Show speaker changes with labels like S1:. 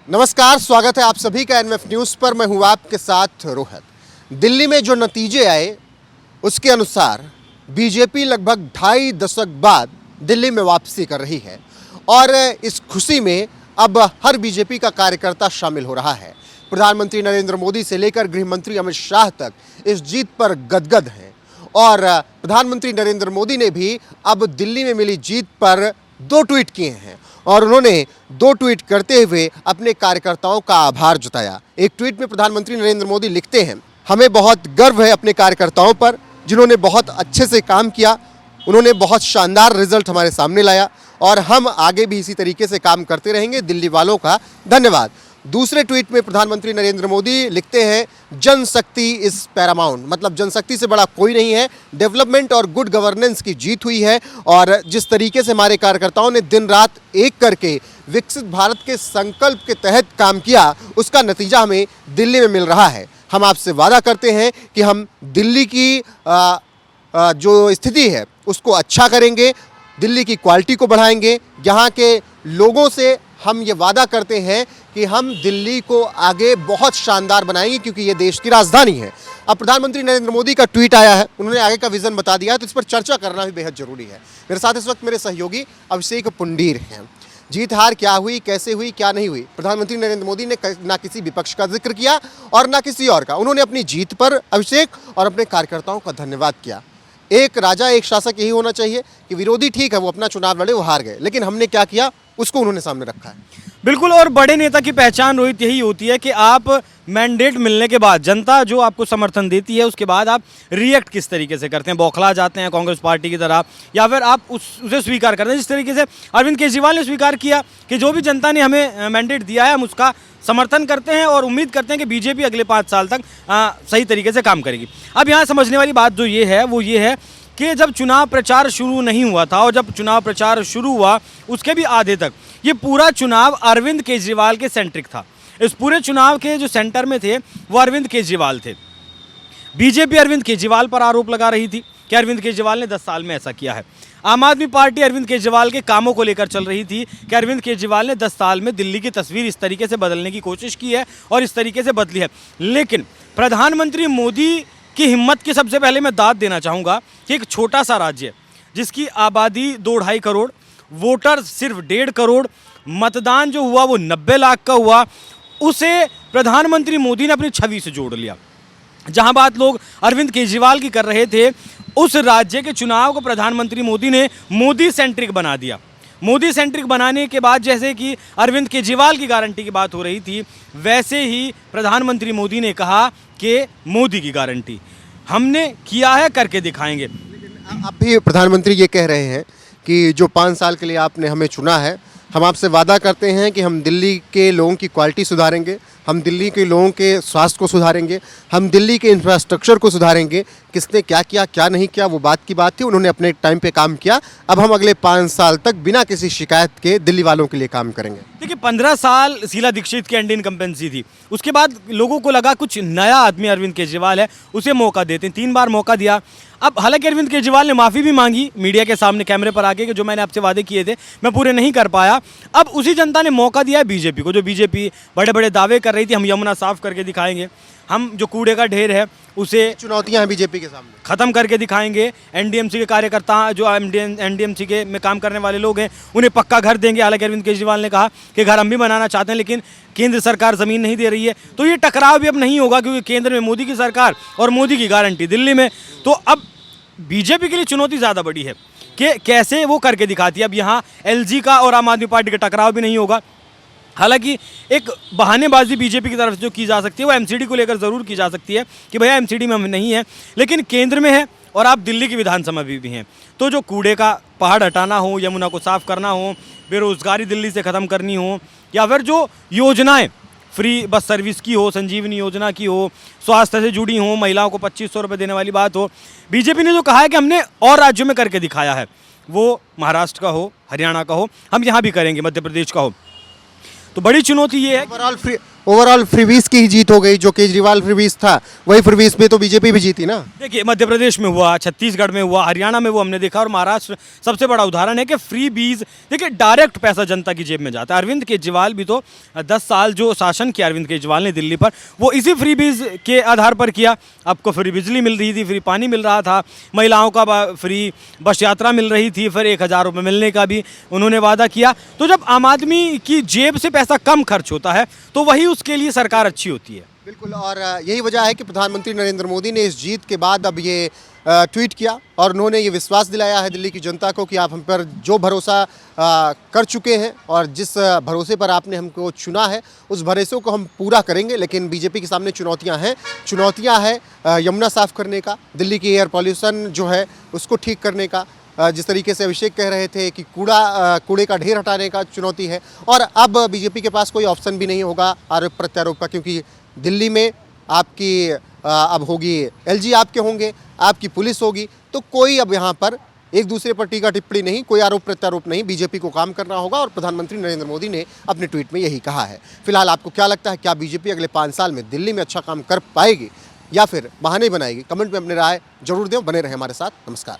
S1: नमस्कार, स्वागत है आप सभी का एनएफ न्यूज़ पर। मैं हूँ आपके साथ रोहित। दिल्ली में जो नतीजे आए उसके अनुसार बीजेपी लगभग 2.5 दशक बाद दिल्ली में वापसी कर रही है और इस खुशी में अब हर बीजेपी का कार्यकर्ता शामिल हो रहा है। प्रधानमंत्री नरेंद्र मोदी से लेकर गृह मंत्री अमित शाह तक इस जीत पर गदगद हैं और प्रधानमंत्री नरेंद्र मोदी ने भी अब दिल्ली में मिली जीत पर 2 ट्वीट किए हैं और उन्होंने 2 ट्वीट करते हुए अपने कार्यकर्ताओं का आभार जताया। एक ट्वीट में प्रधानमंत्री नरेंद्र मोदी लिखते हैं, हमें बहुत गर्व है अपने कार्यकर्ताओं पर जिन्होंने बहुत अच्छे से काम किया। उन्होंने बहुत शानदार रिजल्ट हमारे सामने लाया और हम आगे भी इसी तरीके से काम करते रहेंगे। दिल्ली वालों का धन्यवाद। दूसरे ट्वीट में प्रधानमंत्री नरेंद्र मोदी लिखते हैं, जनशक्ति इज पैरामाउंट, मतलब जनशक्ति से बड़ा कोई नहीं है। डेवलपमेंट और गुड गवर्नेंस की जीत हुई है और जिस तरीके से हमारे कार्यकर्ताओं ने दिन रात एक करके विकसित भारत के संकल्प के तहत काम किया, उसका नतीजा हमें दिल्ली में मिल रहा है। हम आपसे वादा करते हैं कि हम दिल्ली की जो स्थिति है उसको अच्छा करेंगे, दिल्ली की क्वालिटी को बढ़ाएंगे। यहाँ के लोगों से हम ये वादा करते हैं कि हम दिल्ली को आगे बहुत शानदार बनाएंगे क्योंकि ये देश की राजधानी है। अब प्रधानमंत्री नरेंद्र मोदी का ट्वीट आया है, उन्होंने आगे का विजन बता दिया है, तो इस पर चर्चा करना भी बेहद जरूरी है। मेरे साथ इस वक्त मेरे सहयोगी अभिषेक पुंडीर हैं। जीत हार क्या हुई, कैसे हुई, क्या नहीं हुई, प्रधानमंत्री नरेंद्र मोदी ने ना किसी विपक्ष का जिक्र किया और ना किसी और का। उन्होंने अपनी जीत पर अभिषेक और अपने कार्यकर्ताओं का धन्यवाद किया। एक राजा एक शासक यही होना चाहिए कि विरोधी ठीक है वो अपना चुनाव लड़े, वो हार गए, लेकिन हमने क्या किया उसको उन्होंने सामने रखा है।
S2: बिल्कुल, और बड़े नेता की पहचान रोहित यही होती है कि आप मैंडेट मिलने के बाद जनता जो आपको समर्थन देती है उसके बाद आप रिएक्ट किस तरीके से करते हैं। बौखला जाते हैं कांग्रेस पार्टी की तरह या फिर आप उसे स्वीकार करते हैं, जिस तरीके से अरविंद केजरीवाल ने स्वीकार किया कि जो भी जनता ने हमें मैंडेट दिया है हम उसका समर्थन करते हैं और उम्मीद करते हैं कि बीजेपी अगले 5 साल तक सही तरीके से काम करेगी। अब यहाँ समझने वाली बात जो ये है वो ये है कि जब चुनाव प्रचार शुरू नहीं हुआ था और जब चुनाव प्रचार शुरू हुआ उसके भी आधे तक ये पूरा चुनाव अरविंद केजरीवाल के सेंट्रिक था। इस पूरे चुनाव के जो सेंटर में थे वो अरविंद केजरीवाल थे। बीजेपी अरविंद केजरीवाल पर आरोप लगा रही थी कि अरविंद केजरीवाल ने 10 साल में ऐसा किया है। आम आदमी पार्टी अरविंद केजरीवाल के कामों को लेकर चल रही थी कि अरविंद केजरीवाल ने 10 साल में दिल्ली की तस्वीर इस तरीके से बदलने की कोशिश की है और इस तरीके से बदली है। लेकिन प्रधानमंत्री मोदी की हिम्मत की सबसे पहले मैं दाद देना चाहूँगा कि एक छोटा सा राज्य जिसकी आबादी 2-2.5 करोड़, वोटर सिर्फ 1.5 करोड़, मतदान जो हुआ वो 90 लाख का हुआ, उसे प्रधानमंत्री मोदी ने अपनी छवि से जोड़ लिया। जहां बात लोग अरविंद केजरीवाल की कर रहे थे उस राज्य के चुनाव को प्रधानमंत्री मोदी ने मोदी सेंट्रिक बना दिया। मोदी सेंट्रिक बनाने के बाद जैसे कि अरविंद केजरीवाल की गारंटी की बात हो रही थी, वैसे ही प्रधानमंत्री मोदी ने कहा कि मोदी की गारंटी हमने किया है, करके दिखाएंगे।
S1: अब भी प्रधानमंत्री ये कह रहे हैं कि जो 5 साल के लिए आपने हमें चुना है, हम आपसे वादा करते हैं कि हम दिल्ली के लोगों की क्वालिटी सुधारेंगे, हम दिल्ली के लोगों के स्वास्थ्य को सुधारेंगे, हम दिल्ली के इंफ्रास्ट्रक्चर को सुधारेंगे। किसने क्या किया क्या नहीं किया वो बात की बात थी, उन्होंने अपने टाइम पे काम किया। अब हम अगले 5 साल तक बिना किसी शिकायत के दिल्ली वालों के लिए काम करेंगे।
S2: देखिए, 15 साल शीला दीक्षित की एंटी इनकम्पेंसी थी, उसके बाद लोगों को लगा कुछ नया आदमी अरविंद केजरीवाल है, उसे मौका देते हैं। 3 बार मौका दिया। अब हालांकि अरविंद केजरीवाल ने माफ़ी भी मांगी मीडिया के सामने कैमरे पर आके कि जो मैंने आपसे वादे किए थे मैं पूरे नहीं कर पाया। अब उसी जनता ने मौका दिया है बीजेपी को, जो बीजेपी बड़े बड़े दावे कर रही थी, हम यमुना साफ करके दिखाएंगे, हम जो कूड़े का ढेर है उसे,
S1: चुनौतियां हैं बीजेपी के सामने,
S2: खत्म करके दिखाएंगे। एनडीएमसी के कार्यकर्ता जो एनडीएमसी के में काम करने वाले लोग हैं उन्हें पक्का घर देंगे। हालांकि अरविंद केजरीवाल ने कहा कि घर हम भी बनाना चाहते हैं लेकिन केंद्र सरकार ज़मीन नहीं दे रही है, तो ये टकराव भी अब नहीं होगा क्योंकि केंद्र में मोदी की सरकार और मोदी की गारंटी दिल्ली में। तो अब बीजेपी के लिए चुनौती ज़्यादा बड़ी है कि कैसे वो करके दिखाती है। अब यहाँ एलजी का और आम आदमी पार्टी का टकराव भी नहीं होगा। हालांकि एक बहानेबाजी बीजेपी की तरफ से जो की जा सकती है वो एमसीडी को लेकर ज़रूर की जा सकती है कि भैया एमसीडी में हम नहीं है, लेकिन केंद्र में है और आप दिल्ली की विधानसभा भी हैं, तो जो कूड़े का पहाड़ हटाना हो, यमुना को साफ़ करना हो, बेरोज़गारी दिल्ली से ख़त्म करनी हो, या फिर जो योजनाएँ फ्री बस सर्विस की हो, संजीवनी योजना की हो, स्वास्थ्य से जुड़ी हो, महिलाओं को 2500 रुपये देने वाली बात हो, बीजेपी ने जो कहा है कि हमने और राज्यों में करके दिखाया है, वो महाराष्ट्र का हो, हरियाणा का हो, हम यहाँ भी करेंगे, मध्य प्रदेश का हो। तो बड़ी चुनौती ये है
S1: ओवरऑल फ्रीबीज की ही जीत हो गई। जो केजरीवाल फ्रीबीज था वही फ्रीबीज पे तो बीजेपी भी जीती ना।
S2: देखिए, मध्य प्रदेश में हुआ, छत्तीसगढ़ में हुआ, हरियाणा में वो हमने देखा, और महाराष्ट्र सबसे बड़ा उदाहरण है कि फ्री बीज, देखिए डायरेक्ट पैसा जनता की जेब में जाता है। अरविंद केजरीवाल भी तो 10 साल जो शासन किया अरविंद केजरीवाल ने दिल्ली पर, वो इसी फ्री बीज के आधार पर किया। आपको फ्री बिजली मिल रही थी, फ्री पानी मिल रहा था, महिलाओं का फ्री बस यात्रा मिल रही थी, फिर 1,000 रुपये मिलने का भी उन्होंने वादा किया। तो जब आम आदमी की जेब से पैसा कम खर्च होता है तो वही उसके लिए सरकार अच्छी होती है।
S1: बिल्कुल, और यही वजह है कि प्रधानमंत्री नरेंद्र मोदी ने इस जीत के बाद अब ये ट्वीट किया और उन्होंने ये विश्वास दिलाया है दिल्ली की जनता को कि आप हम पर जो भरोसा कर चुके हैं और जिस भरोसे पर आपने हमको चुना है उस भरोसे को हम पूरा करेंगे। लेकिन बीजेपी के सामने चुनौतियां हैं यमुना साफ करने का, दिल्ली की एयर पॉल्यूशन जो है उसको ठीक करने का, जिस तरीके से अभिषेक कह रहे थे कि कूड़े का ढेर हटाने का चुनौती है। और अब बीजेपी के पास कोई ऑप्शन भी नहीं होगा आरोप प्रत्यारोप का, क्योंकि दिल्ली में आपकी अब होगी एलजी, आपके होंगे, आपकी पुलिस होगी, तो कोई अब यहाँ पर एक दूसरे पर टीका टिप्पणी नहीं, कोई आरोप प्रत्यारोप नहीं। बीजेपी को काम करना होगा और प्रधानमंत्री नरेंद्र मोदी ने अपने ट्वीट में यही कहा है। फिलहाल आपको क्या लगता है, क्या बीजेपी अगले 5 साल में दिल्ली में अच्छा काम कर पाएगी या फिर बहाने बनाएगी? कमेंट में अपनी राय जरूर दें। बने रहें हमारे साथ। नमस्कार।